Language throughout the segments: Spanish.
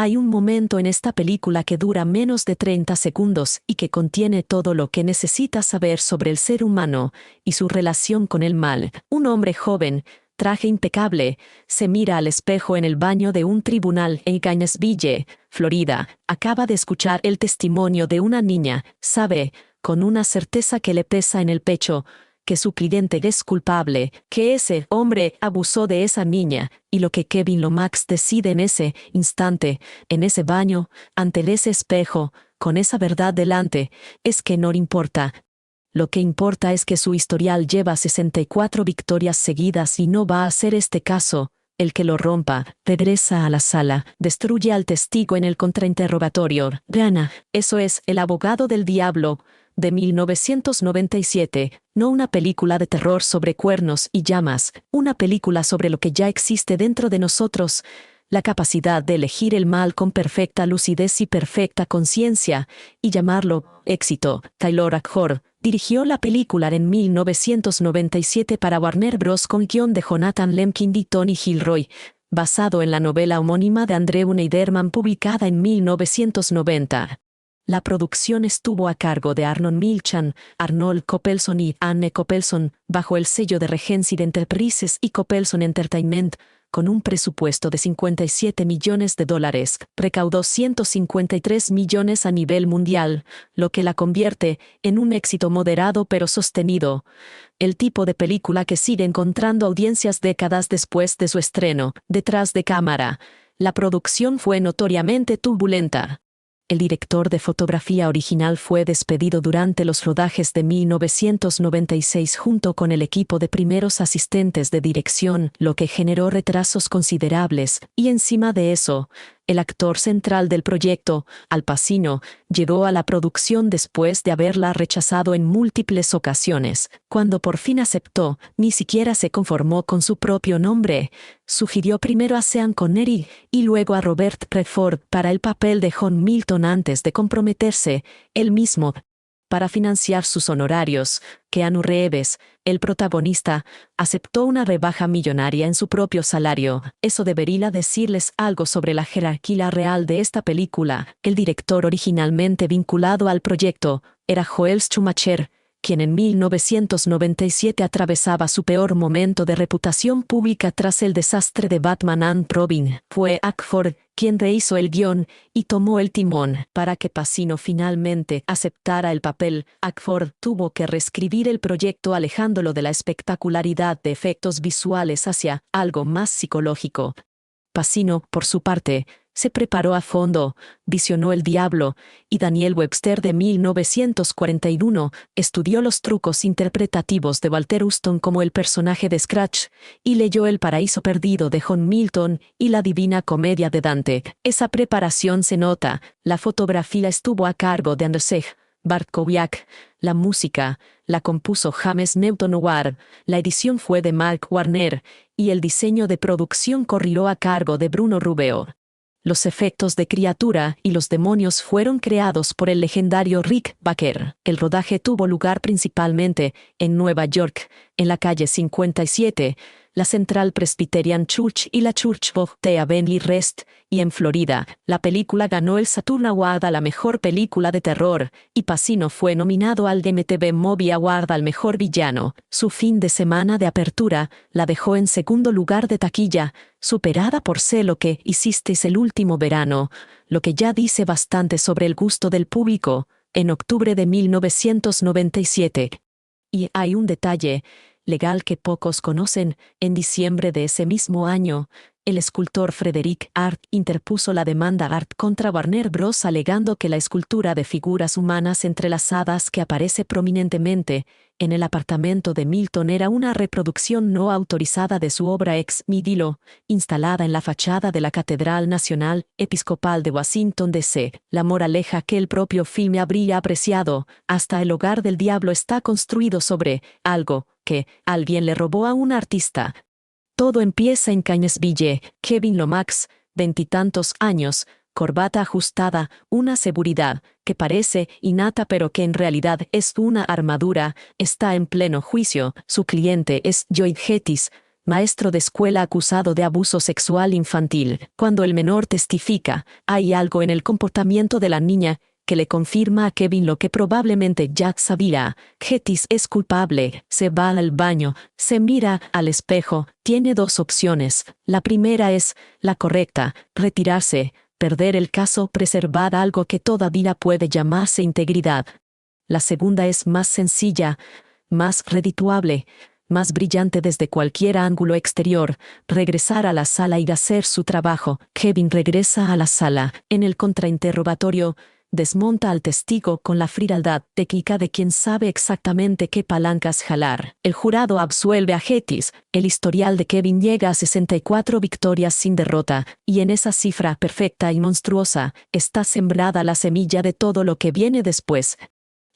Hay un momento en esta película que dura menos de 30 segundos y que contiene todo lo que necesitas saber sobre el ser humano y su relación con el mal. Un hombre joven, traje impecable, se mira al espejo en el baño de un tribunal en Gainesville, Florida. Acaba de escuchar el testimonio de una niña. Sabe, con una certeza que le pesa en el pecho, que su cliente es culpable, que ese hombre abusó de esa niña, y lo que Kevin Lomax decide en ese instante, en ese baño, ante ese espejo, con esa verdad delante, es que no importa. Lo que importa es que su historial lleva 64 victorias seguidas y no va a ser este caso el que lo rompa. Regresa a la sala, destruye al testigo en el contrainterrogatorio. Gana. Eso es El abogado del diablo, de 1997, no una película de terror sobre cuernos y llamas, una película sobre lo que ya existe dentro de nosotros, la capacidad de elegir el mal con perfecta lucidez y perfecta conciencia, y llamarlo éxito. Taylor Ackford dirigió la película en 1997 para Warner Bros. Con guión de Jonathan Lemkin y Tony Gilroy, basado en la novela homónima de Andrew Neiderman publicada en 1990. La producción estuvo a cargo de Arnold Milchan, Arnold Copelson y Anne Copelson, bajo el sello de Regency Enterprises y Copelson Entertainment, con un presupuesto de $57 millones. Recaudó 153 millones a nivel mundial, lo que la convierte en un éxito moderado pero sostenido. El tipo de película que sigue encontrando audiencias décadas después de su estreno. Detrás de cámara, la producción fue notoriamente turbulenta. El director de fotografía original fue despedido durante los rodajes de 1996 junto con el equipo de primeros asistentes de dirección, lo que generó retrasos considerables, y encima de eso, el actor central del proyecto, Al Pacino, llegó a la producción después de haberla rechazado en múltiples ocasiones. Cuando por fin aceptó, ni siquiera se conformó con su propio nombre. Sugirió primero a Sean Connery y luego a Robert Redford para el papel de John Milton antes de comprometerse él mismo. Para financiar sus honorarios, Keanu Reeves, el protagonista, aceptó una rebaja millonaria en su propio salario. Eso debería decirles algo sobre la jerarquía real de esta película. El director originalmente vinculado al proyecto era Joel Schumacher, quien en 1997 atravesaba su peor momento de reputación pública tras el desastre de Batman and Robin. Fue Ackford quien rehizo el guión y tomó el timón. Para que Pacino finalmente aceptara el papel, Ackford tuvo que reescribir el proyecto alejándolo de la espectacularidad de efectos visuales hacia algo más psicológico. Pacino, por su parte, se preparó a fondo, visionó El Diablo, y Daniel Webster de 1941 estudió los trucos interpretativos de Walter Huston como el personaje de Scratch, y leyó El Paraíso Perdido de John Milton y La Divina Comedia de Dante. Esa preparación se nota. La fotografía estuvo a cargo de Andrzej Bartkowiak, la música la compuso James Newton Howard, la edición fue de Mark Warner, y el diseño de producción corrió a cargo de Bruno Rubeo. Los efectos de criatura y los demonios fueron creados por el legendario Rick Baker. El rodaje tuvo lugar principalmente en Nueva York, en la calle 57, la Central Presbyterian Church y la Church of the Heavenly Rest, y en Florida. La película ganó el Saturn Award a la mejor película de terror, y Pacino fue nominado al MTV Movie Award al mejor villano. Su fin de semana de apertura la dejó en segundo lugar de taquilla, superada por Sé lo que hicisteis el último verano, lo que ya dice bastante sobre el gusto del público, en octubre de 1997. Y hay un detalle legal que pocos conocen. En diciembre de ese mismo año, el escultor Frederick Art interpuso la demanda Art contra Warner Bros. Alegando que la escultura de figuras humanas entrelazadas que aparece prominentemente en el apartamento de Milton era una reproducción no autorizada de su obra Ex Nihilo, instalada en la fachada de la Catedral Nacional Episcopal de Washington, D.C. La moraleja que el propio filme habría apreciado, hasta el hogar del diablo está construido sobre algo que alguien le robó a un artista. Todo empieza en Gainesville. Kevin Lomax, veintitantos años, corbata ajustada, una seguridad que parece innata pero que en realidad es una armadura, está en pleno juicio. Su cliente es Joy Gettis, maestro de escuela acusado de abuso sexual infantil. Cuando el menor testifica, hay algo en el comportamiento de la niña que le confirma a Kevin lo que probablemente ya sabía. Gettys es culpable, se va al baño, se mira al espejo, tiene dos opciones. La primera es la correcta, retirarse, perder el caso, preservar algo que todavía puede llamarse integridad. La segunda es más sencilla, más redituable, más brillante desde cualquier ángulo exterior, regresar a la sala y hacer su trabajo. Kevin regresa a la sala. En el contrainterrogatorio, desmonta al testigo con la frialdad técnica de quien sabe exactamente qué palancas jalar. El jurado absuelve a Gettys. El historial de Kevin llega a 64 victorias sin derrota, y en esa cifra perfecta y monstruosa está sembrada la semilla de todo lo que viene después.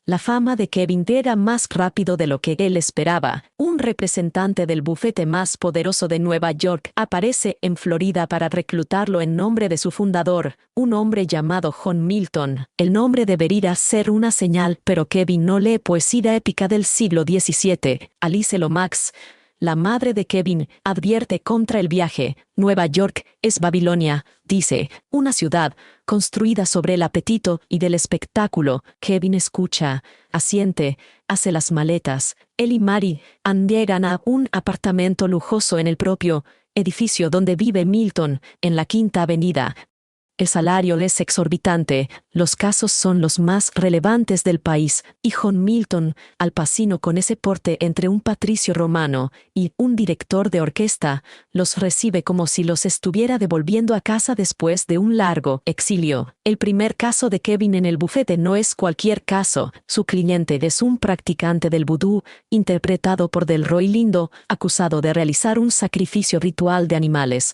La fama de Kevin era más rápido de lo que él esperaba. Un representante del bufete más poderoso de Nueva York aparece en Florida para reclutarlo en nombre de su fundador, un hombre llamado John Milton. El nombre debería ser una señal, pero Kevin no lee poesía épica del siglo XVII. Alice Lomax, la madre de Kevin, advierte contra el viaje. Nueva York es Babilonia, dice, una ciudad construida sobre el apetito y del espectáculo. Kevin escucha, asiente, hace las maletas. Él y Mary Ann llegan a un apartamento lujoso en el propio edificio donde vive Milton, en la Quinta Avenida. El salario es exorbitante, los casos son los más relevantes del país, y John Milton, alpacino con ese porte entre un patricio romano y un director de orquesta, los recibe como si los estuviera devolviendo a casa después de un largo exilio. El primer caso de Kevin en el bufete no es cualquier caso. Su cliente es un practicante del vudú, interpretado por Delroy Lindo, acusado de realizar un sacrificio ritual de animales.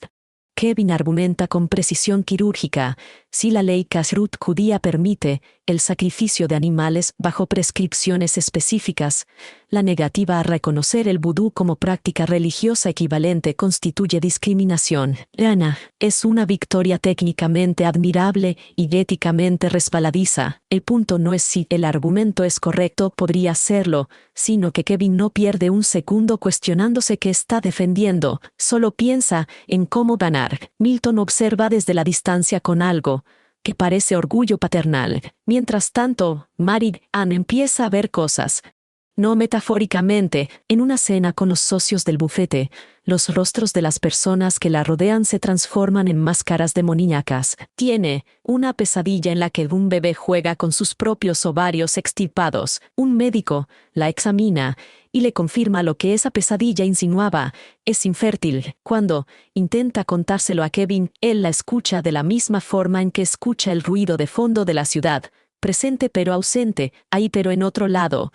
Kevin argumenta con precisión quirúrgica, si la ley kashrut judía permite el sacrificio de animales bajo prescripciones específicas, la negativa a reconocer el vudú como práctica religiosa equivalente constituye discriminación. Gana es una victoria técnicamente admirable y éticamente resbaladiza. El punto no es si el argumento es correcto, podría serlo, sino que Kevin no pierde un segundo cuestionándose qué está defendiendo, solo piensa en cómo ganar. Milton observa desde la distancia con algo que parece orgullo paternal. Mientras tanto, Mary Ann empieza a ver cosas. No metafóricamente, en una cena con los socios del bufete, los rostros de las personas que la rodean se transforman en máscaras demoníacas. Tiene una pesadilla en la que un bebé juega con sus propios ovarios extirpados. Un médico la examina y le confirma lo que esa pesadilla insinuaba: es infértil. Cuando intenta contárselo a Kevin, él la escucha de la misma forma en que escucha el ruido de fondo de la ciudad, presente pero ausente, ahí pero en otro lado.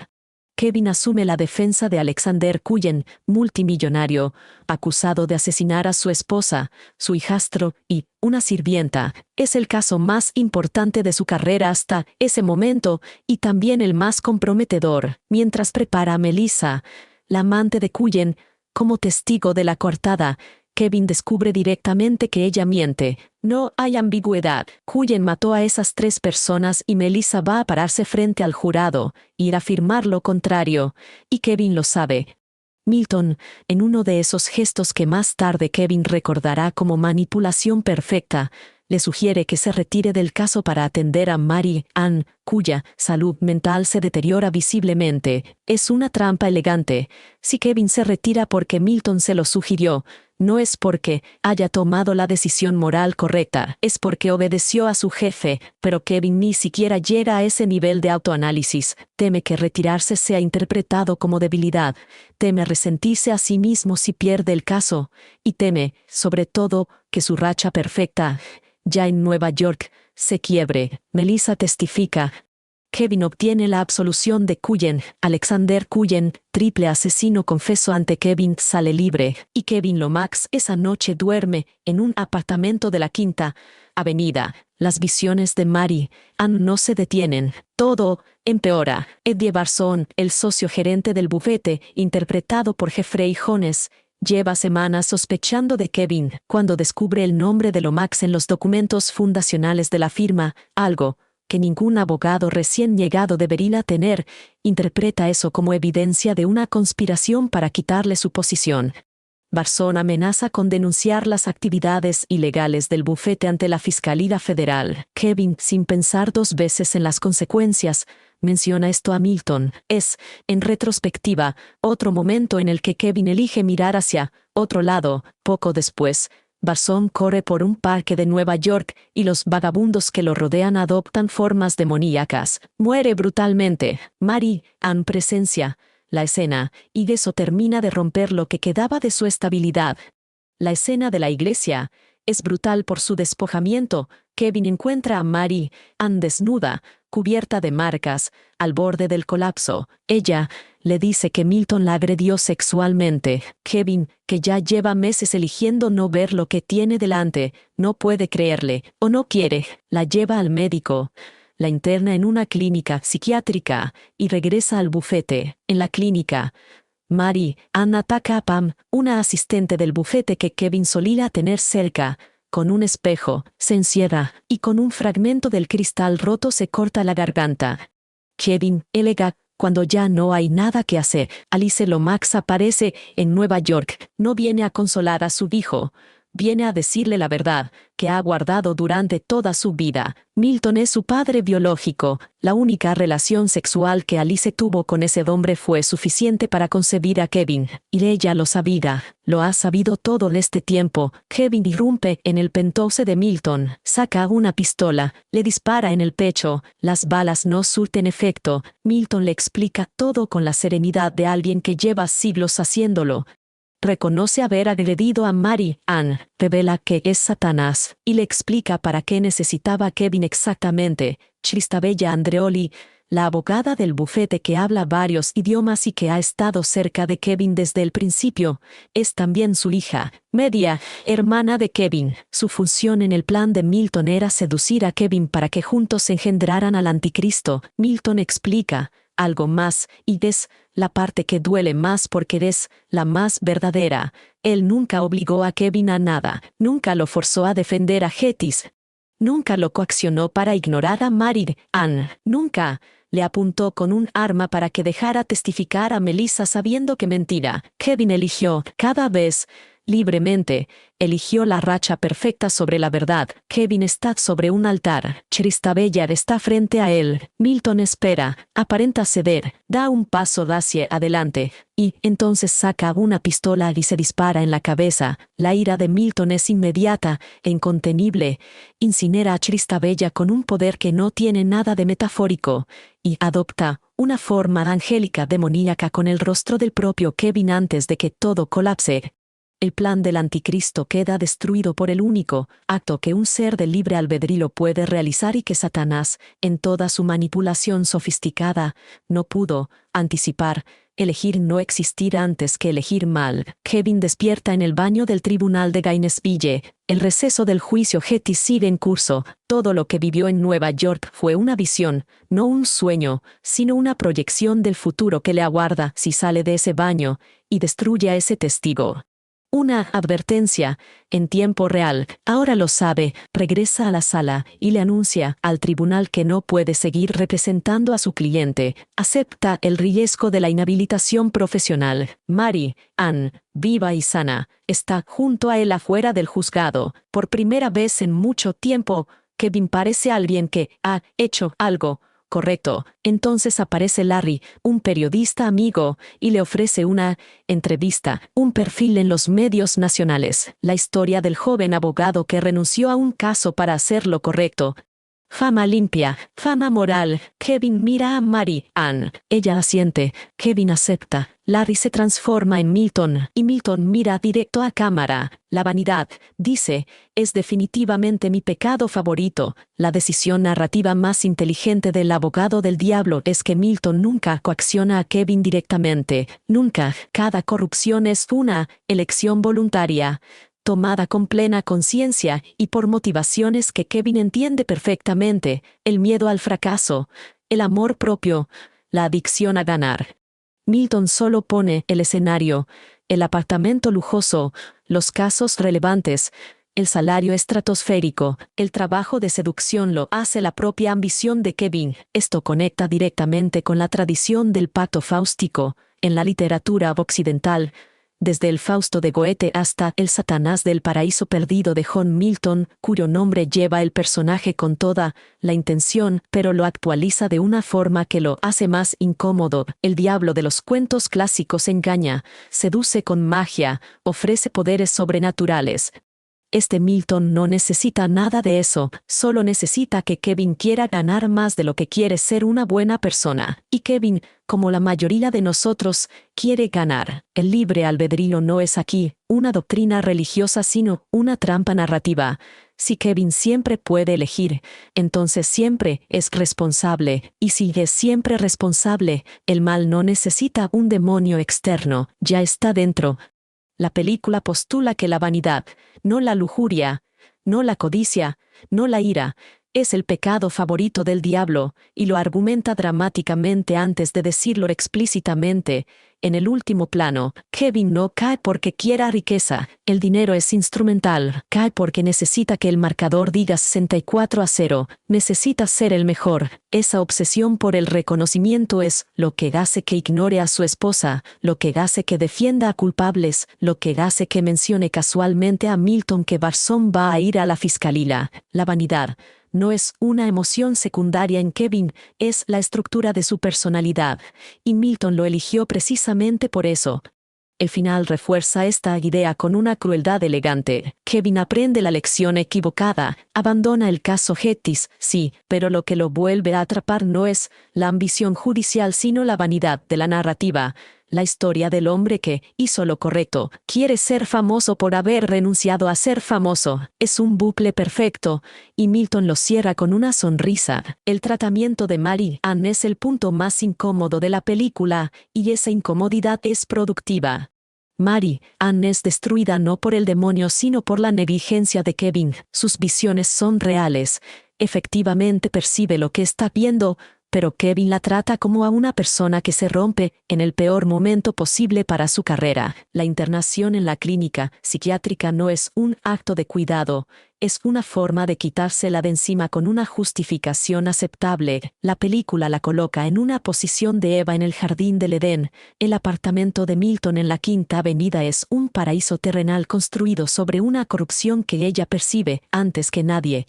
Kevin asume la defensa de Alexander Cullen, multimillonario, acusado de asesinar a su esposa, su hijastro y una sirvienta. Es el caso más importante de su carrera hasta ese momento y también el más comprometedor. Mientras prepara a Melissa, la amante de Cullen, como testigo de la coartada, Kevin descubre directamente que ella miente. No hay ambigüedad. Cullen mató a esas 3 personas y Melissa va a pararse frente al jurado, ir a afirmar lo contrario, y Kevin lo sabe. Milton, en uno de esos gestos que más tarde Kevin recordará como manipulación perfecta, le sugiere que se retire del caso para atender a Mary Ann, cuya salud mental se deteriora visiblemente. Es una trampa elegante. Si Kevin se retira porque Milton se lo sugirió, no es porque haya tomado la decisión moral correcta, es porque obedeció a su jefe, pero Kevin ni siquiera llega a ese nivel de autoanálisis. Teme que retirarse sea interpretado como debilidad, teme resentirse a sí mismo si pierde el caso, y teme, sobre todo, que su racha perfecta, ya en Nueva York, se quiebre. Melissa testifica. Kevin obtiene la absolución de Cullen. Alexander Cullen, triple asesino confeso ante Kevin, sale libre, y Kevin Lomax esa noche duerme en un apartamento de la Quinta Avenida. Las visiones de Mary Ann no se detienen. Todo empeora. Eddie Barson, el socio gerente del bufete, interpretado por Jeffrey Jones, lleva semanas sospechando de Kevin. Cuando descubre el nombre de Lomax en los documentos fundacionales de la firma, algo que ningún abogado recién llegado debería tener, interpreta eso como evidencia de una conspiración para quitarle su posición. Barzón amenaza con denunciar las actividades ilegales del bufete ante la Fiscalía Federal. Kevin, sin pensar dos veces en las consecuencias, menciona esto a Milton. Es, en retrospectiva, otro momento en el que Kevin elige mirar hacia otro lado. Poco después, Barzón corre por un parque de Nueva York y los vagabundos que lo rodean adoptan formas demoníacas. Muere brutalmente. Mary Ann presencia la escena, y eso termina de romper lo que quedaba de su estabilidad. La escena de la iglesia es brutal por su despojamiento. Kevin encuentra a Mary Ann desnuda, cubierta de marcas, al borde del colapso. Ella le dice que Milton la agredió sexualmente. Kevin, que ya lleva meses eligiendo no ver lo que tiene delante, no puede creerle, o no quiere, la lleva al médico. La interna en una clínica psiquiátrica y regresa al bufete. En la clínica, Mary Ann ataca a Pam, una asistente del bufete que Kevin solía tener cerca. Con un espejo, se encierra y con un fragmento del cristal roto se corta la garganta. Kevin alega, cuando ya no hay nada que hacer, Alice Lomax aparece en Nueva York. No viene a consolar a su hijo. Viene a decirle la verdad, que ha guardado durante toda su vida. Milton es su padre biológico. La única relación sexual que Alice tuvo con ese hombre fue suficiente para concebir a Kevin. Y ella lo sabía. Lo ha sabido todo este tiempo. Kevin irrumpe en el penthouse de Milton. Saca una pistola. Le dispara en el pecho. Las balas no surten efecto. Milton le explica todo con la serenidad de alguien que lleva siglos haciéndolo. Reconoce haber agredido a Mary Ann, revela que es Satanás, y le explica para qué necesitaba a Kevin exactamente. Cristabella Andreoli, la abogada del bufete que habla varios idiomas y que ha estado cerca de Kevin desde el principio, es también su hija, media hermana de Kevin. Su función en el plan de Milton era seducir a Kevin para que juntos engendraran al anticristo. Milton explica algo más, y es la parte que duele más porque es la más verdadera. Él nunca obligó a Kevin a nada, nunca lo forzó a defender a Gettys, nunca lo coaccionó para ignorar a Mary Ann, nunca le apuntó con un arma para que dejara testificar a Melissa sabiendo que mentira. Kevin eligió, cada vez, libremente, eligió la racha perfecta sobre la verdad. Kevin está sobre un altar. Cristabella está frente a él. Milton espera, aparenta ceder, da un paso hacia adelante, y entonces saca una pistola y se dispara en la cabeza. La ira de Milton es inmediata e incontenible. Incinera a Cristabella con un poder que no tiene nada de metafórico, y adopta una forma angélica demoníaca con el rostro del propio Kevin antes de que todo colapse. El plan del anticristo queda destruido por el único acto que un ser de libre albedrío puede realizar y que Satanás, en toda su manipulación sofisticada, no pudo anticipar. Elegir no existir antes que elegir mal. Kevin despierta en el baño del tribunal de Gainesville. El receso del juicio Gettys sigue en curso. Todo lo que vivió en Nueva York fue una visión, no un sueño, sino una proyección del futuro que le aguarda si sale de ese baño y destruye a ese testigo. Una advertencia, en tiempo real, ahora lo sabe, regresa a la sala y le anuncia al tribunal que no puede seguir representando a su cliente, acepta el riesgo de la inhabilitación profesional. Mary Ann, viva y sana, está junto a él afuera del juzgado. Por primera vez en mucho tiempo, Kevin parece alguien que ha hecho algo correcto. Entonces aparece Larry, un periodista amigo, y le ofrece una entrevista, un perfil en los medios nacionales. La historia del joven abogado que renunció a un caso para hacer lo correcto. Fama limpia, fama moral. Kevin mira a Mary Ann. Ella asiente. Kevin acepta. Larry se transforma en Milton, y Milton mira directo a cámara. La vanidad, dice, es definitivamente mi pecado favorito. La decisión narrativa más inteligente del abogado del diablo es que Milton nunca coacciona a Kevin directamente. Nunca. Cada corrupción es una elección voluntaria, tomada con plena conciencia y por motivaciones que Kevin entiende perfectamente: el miedo al fracaso, el amor propio, la adicción a ganar. Milton solo pone el escenario, el apartamento lujoso, los casos relevantes, el salario estratosférico. El trabajo de seducción lo hace la propia ambición de Kevin. Esto conecta directamente con la tradición del pacto fáustico. En la literatura occidental, Desde el Fausto de Goethe hasta el Satanás del Paraíso Perdido de John Milton, cuyo nombre lleva el personaje con toda la intención, pero lo actualiza de una forma que lo hace más incómodo. El diablo de los cuentos clásicos engaña, seduce con magia, ofrece poderes sobrenaturales. Este Milton no necesita nada de eso, solo necesita que Kevin quiera ganar más de lo que quiere ser una buena persona. Y Kevin, como la mayoría de nosotros, quiere ganar. El libre albedrío no es aquí una doctrina religiosa sino una trampa narrativa. Si Kevin siempre puede elegir, entonces siempre es responsable, y si es siempre responsable, el mal no necesita un demonio externo, ya está dentro. La película postula que la vanidad, no la lujuria, no la codicia, no la ira, es el pecado favorito del diablo, y lo argumenta dramáticamente antes de decirlo explícitamente. En el último plano, Kevin no cae porque quiera riqueza, el dinero es instrumental, cae porque necesita que el marcador diga 64-0, necesita ser el mejor. Esa obsesión por el reconocimiento es lo que hace que ignore a su esposa, lo que hace que defienda a culpables, lo que hace que mencione casualmente a Milton que Barson va a ir a la fiscalía. La vanidad no es una emoción secundaria en Kevin, es la estructura de su personalidad, y Milton lo eligió precisamente por eso. El final refuerza esta idea con una crueldad elegante. Kevin aprende la lección equivocada, abandona el caso Gettys, sí, pero lo que lo vuelve a atrapar no es la ambición judicial sino la vanidad de la narrativa. La historia del hombre que hizo lo correcto, quiere ser famoso por haber renunciado a ser famoso. Es un bucle perfecto, y Milton lo cierra con una sonrisa. El tratamiento de Mary Ann es el punto más incómodo de la película, y esa incomodidad es productiva. Mary Ann es destruida no por el demonio sino por la negligencia de Kevin. Sus visiones son reales. Efectivamente percibe lo que está viendo, pero Kevin la trata como a una persona que se rompe en el peor momento posible para su carrera. La internación en la clínica psiquiátrica no es un acto de cuidado, es una forma de quitársela de encima con una justificación aceptable. La película la coloca en una posición de Eva en el jardín del Edén. El apartamento de Milton en la Quinta Avenida es un paraíso terrenal construido sobre una corrupción que ella percibe antes que nadie.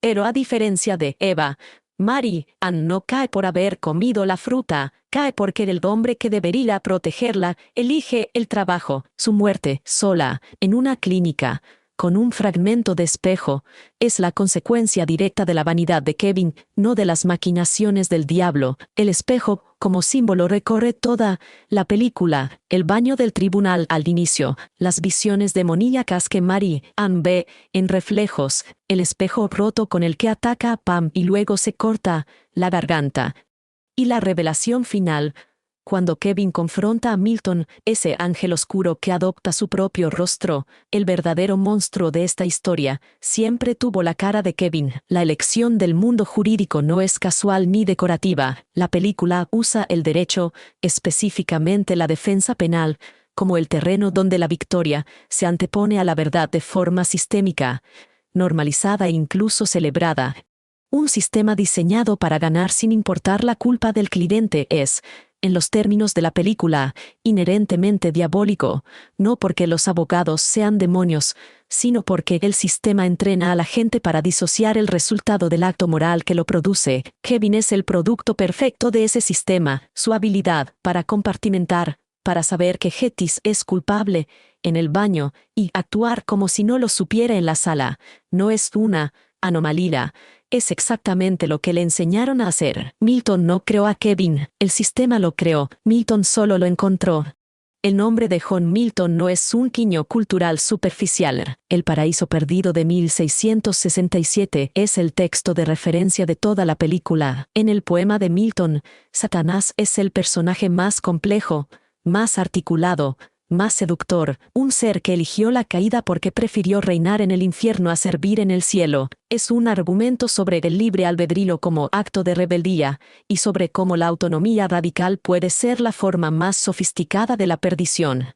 Pero a diferencia de Eva, Mary Ann no cae por haber comido la fruta, cae porque el hombre que debería protegerla elige el trabajo, su muerte, sola, en una clínica, con un fragmento de espejo, es la consecuencia directa de la vanidad de Kevin, no de las maquinaciones del diablo. El espejo, como símbolo, recorre toda la película, el baño del tribunal al inicio, las visiones demoníacas que Mary Ann ve en reflejos, el espejo roto con el que ataca a Pam y luego se corta la garganta. Y la revelación final, cuando Kevin confronta a Milton, ese ángel oscuro que adopta su propio rostro, el verdadero monstruo de esta historia, siempre tuvo la cara de Kevin. La elección del mundo jurídico no es casual ni decorativa. La película usa el derecho, específicamente la defensa penal, como el terreno donde la victoria se antepone a la verdad de forma sistémica, normalizada e incluso celebrada. Un sistema diseñado para ganar sin importar la culpa del cliente es, en los términos de la película, inherentemente diabólico, no porque los abogados sean demonios, sino porque el sistema entrena a la gente para disociar el resultado del acto moral que lo produce. Kevin es el producto perfecto de ese sistema, su habilidad para compartimentar, para saber que Gettys es culpable en el baño y actuar como si no lo supiera en la sala, no es una anomalía. Es exactamente lo que le enseñaron a hacer. Milton no creó a Kevin, el sistema lo creó, Milton solo lo encontró. El nombre de John Milton no es un guiño cultural superficial. El Paraíso Perdido de 1667 es el texto de referencia de toda la película. En el poema de Milton, Satanás es el personaje más complejo, más articulado, más seductor, un ser que eligió la caída porque prefirió reinar en el infierno a servir en el cielo. Es un argumento sobre el libre albedrío como acto de rebeldía, y sobre cómo la autonomía radical puede ser la forma más sofisticada de la perdición.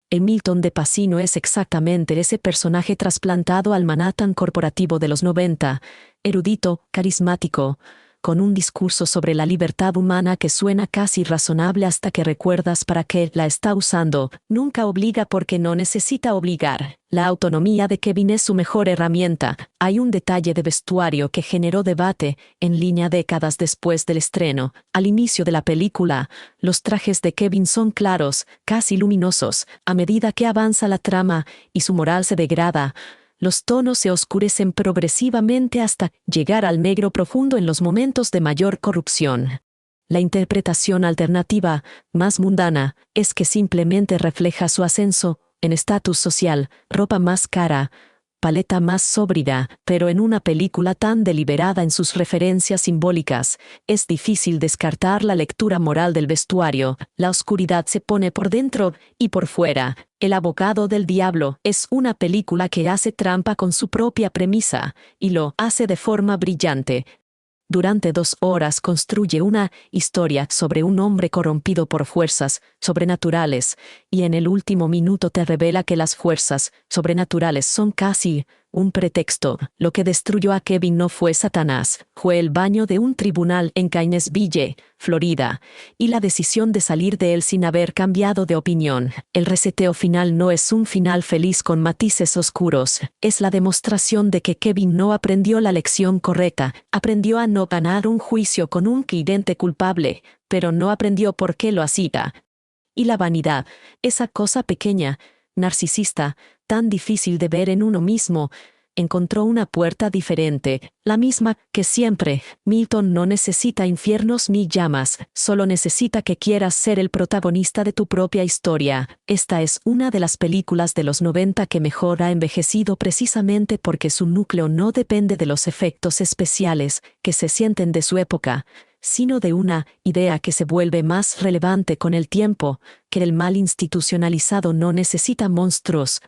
El Milton de Pacino es exactamente ese personaje trasplantado al Manhattan corporativo de los 90, erudito, carismático, con un discurso sobre la libertad humana que suena casi razonable hasta que recuerdas para qué la está usando. Nunca obliga porque no necesita obligar. La autonomía de Kevin es su mejor herramienta. Hay un detalle de vestuario que generó debate en línea décadas después del estreno. Al inicio de la película, los trajes de Kevin son claros, casi luminosos. A medida que avanza la trama y su moral se degrada, los tonos se oscurecen progresivamente hasta llegar al negro profundo en los momentos de mayor corrupción. La interpretación alternativa, más mundana, es que simplemente refleja su ascenso en estatus social, ropa más cara, paleta más sóbrida, pero en una película tan deliberada en sus referencias simbólicas, es difícil descartar la lectura moral del vestuario. La oscuridad se pone por dentro y por fuera. El abogado del diablo es una película que hace trampa con su propia premisa, y lo hace de forma brillante. Durante 2 horas construye una historia sobre un hombre corrompido por fuerzas sobrenaturales, y en el último minuto te revela que las fuerzas sobrenaturales son casi un pretexto. Lo que destruyó a Kevin no fue Satanás, fue el baño de un tribunal en Gainesville, Florida, y la decisión de salir de él sin haber cambiado de opinión. El reseteo final no es un final feliz con matices oscuros, es la demostración de que Kevin no aprendió la lección correcta, aprendió a no ganar un juicio con un cliente culpable, pero no aprendió por qué lo hacía. Y la vanidad, esa cosa pequeña, narcisista, tan difícil de ver en uno mismo, encontró una puerta diferente, la misma que siempre. Milton no necesita infiernos ni llamas, solo necesita que quieras ser el protagonista de tu propia historia. Esta es una de las películas de los 90 que mejor ha envejecido precisamente porque su núcleo no depende de los efectos especiales que se sienten de su época, sino de una idea que se vuelve más relevante con el tiempo, que el mal institucionalizado no necesita monstruos.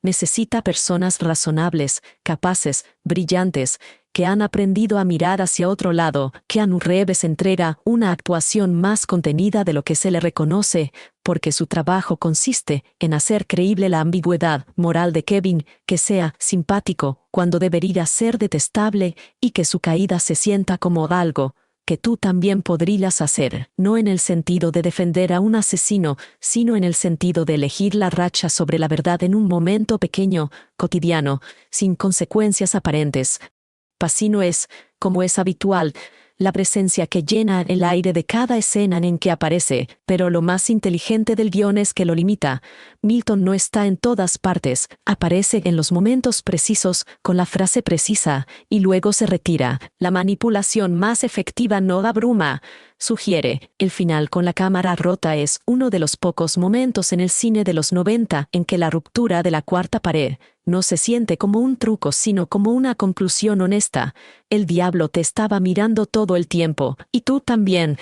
Necesita personas razonables, capaces, brillantes, que han aprendido a mirar hacia otro lado. Keanu Reeves entrega una actuación más contenida de lo que se le reconoce, porque su trabajo consiste en hacer creíble la ambigüedad moral de Kevin, que sea simpático cuando debería ser detestable y que su caída se sienta como algo que tú también podrías hacer, no en el sentido de defender a un asesino, sino en el sentido de elegir la racha sobre la verdad en un momento pequeño, cotidiano, sin consecuencias aparentes. Pacino es, como es habitual, la presencia que llena el aire de cada escena en que aparece, pero lo más inteligente del guión es que lo limita. Milton no está en todas partes, aparece en los momentos precisos, con la frase precisa, y luego se retira. La manipulación más efectiva no abruma, sugiere. El final con la cámara rota es uno de los pocos momentos en el cine de los 90 en que la ruptura de la cuarta pared no se siente como un truco sino como una conclusión honesta. El diablo te estaba mirando todo el tiempo, y tú también.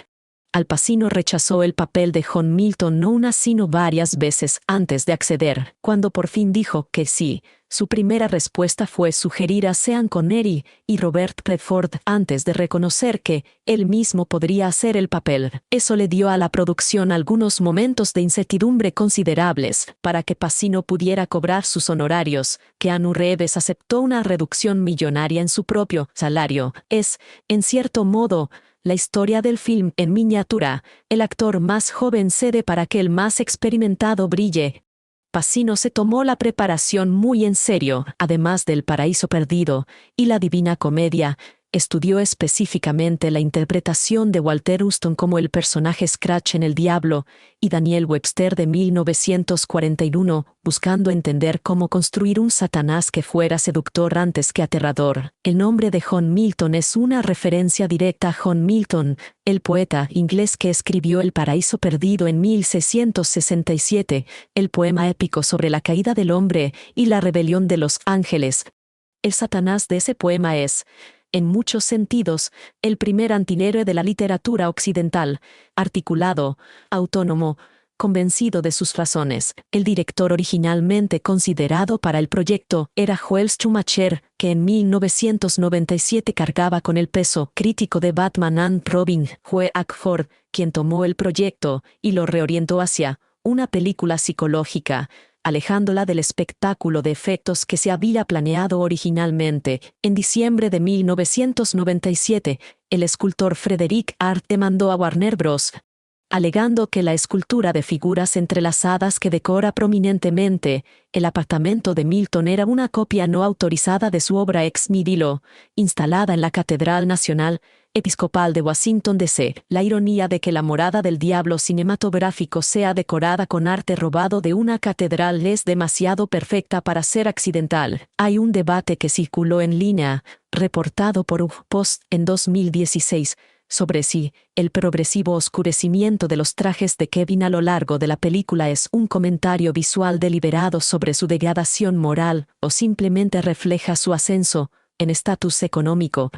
Al Pacino rechazó el papel de John Milton no una sino varias veces antes de acceder. Cuando por fin dijo que sí, su primera respuesta fue sugerir a Sean Connery y Robert Redford antes de reconocer que él mismo podría hacer el papel. Eso le dio a la producción algunos momentos de incertidumbre considerables. Para que Pacino pudiera cobrar sus honorarios, Keanu Reeves aceptó una reducción millonaria en su propio salario. Es, en cierto modo, la historia del film en miniatura. El actor más joven cede para que el más experimentado brille. Pacino se tomó la preparación muy en serio, además del Paraíso Perdido y la Divina Comedia. Estudió específicamente la interpretación de Walter Huston como el personaje Scratch en El Diablo y Daniel Webster de 1941, buscando entender cómo construir un Satanás que fuera seductor antes que aterrador. El nombre de John Milton es una referencia directa a John Milton, el poeta inglés que escribió El Paraíso Perdido en 1667, el poema épico sobre la caída del hombre y la rebelión de los ángeles. El Satanás de ese poema es, en muchos sentidos, el primer antihéroe de la literatura occidental, articulado, autónomo, convencido de sus razones. El director originalmente considerado para el proyecto era Joel Schumacher, que en 1997 cargaba con el peso crítico de Batman and Robin. Fue Ackford quien tomó el proyecto y lo reorientó hacia una película psicológica, alejándola del espectáculo de efectos que se había planeado originalmente. En diciembre de 1997, el escultor Frederick Art demandó a Warner Bros., alegando que la escultura de figuras entrelazadas que decora prominentemente el apartamento de Milton era una copia no autorizada de su obra Ex Nihilo, instalada en la Catedral Nacional Episcopal de Washington, D.C. La ironía de que la morada del diablo cinematográfico sea decorada con arte robado de una catedral es demasiado perfecta para ser accidental. Hay un debate que circuló en línea, reportado por HuffPost en 2016, sobre si el progresivo oscurecimiento de los trajes de Kevin a lo largo de la película es un comentario visual deliberado sobre su degradación moral o simplemente refleja su ascenso en estatus económico.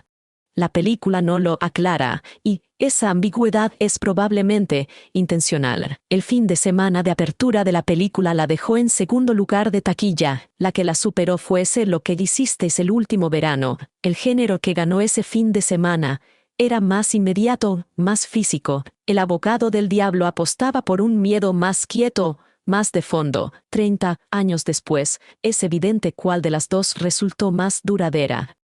La película no lo aclara, y esa ambigüedad es probablemente intencional. El fin de semana de apertura de la película la dejó en segundo lugar de taquilla. La que la superó fue Sé lo que hicisteis el último verano. El género que ganó ese fin de semana era más inmediato, más físico. El abogado del diablo apostaba por un miedo más quieto, más de fondo. 30 años después, es evidente cuál de las dos resultó más duradera.